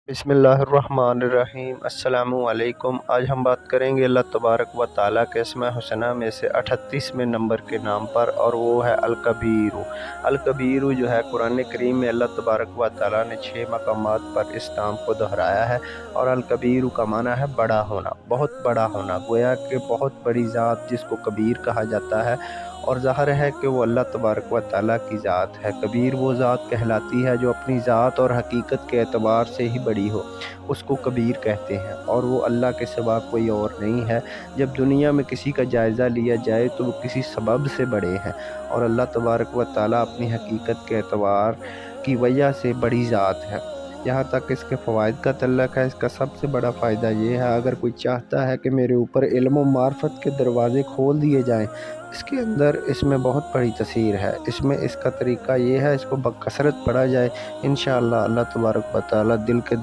بسم اللہ الرحمن الرحیم۔ السلام علیکم۔ آج ہم بات کریں گے اللہ تبارک و تعالیٰ کے اسماء حسنہ میں سے 38ویں نمبر کے نام پر، اور وہ ہے الکبیر۔ الکبیر جو ہے قرآن کریم میں اللہ تبارک و تعالیٰ نے 6 مقامات پر اس نام کو دہرایا ہے، اور الکبیر کا معنی ہے بڑا ہونا، بہت بڑا ہونا، گویا کہ بہت بڑی ذات جس کو کبیر کہا جاتا ہے، اور ظاہر ہے کہ وہ اللہ تبارک و تعالیٰ کی ذات ہے۔ کبیر وہ ذات کہلاتی ہے جو اپنی ذات اور حقیقت کے اعتبار سے ہی بڑی ہو، اس کو کبیر کہتے ہیں، اور وہ اللہ کے سوا کوئی اور نہیں ہے۔ جب دنیا میں کسی کا جائزہ لیا جائے تو وہ کسی سبب سے بڑے ہیں، اور اللہ تبارک و تعالیٰ اپنی حقیقت کے اعتبار کی وجہ سے بڑی ذات ہے۔ جہاں تک اس کے فوائد کا تعلق ہے، اس کا سب سے بڑا فائدہ یہ ہے، اگر کوئی چاہتا ہے کہ میرے اوپر علم و معرفت کے دروازے کھول دیے جائیں، اس میں بہت بڑی تاثیر ہے۔ اس کا طریقہ یہ ہے، اس کو بکثرت پڑھا جائے، انشاءاللہ اللہ تبارک و تعالیٰ دل کے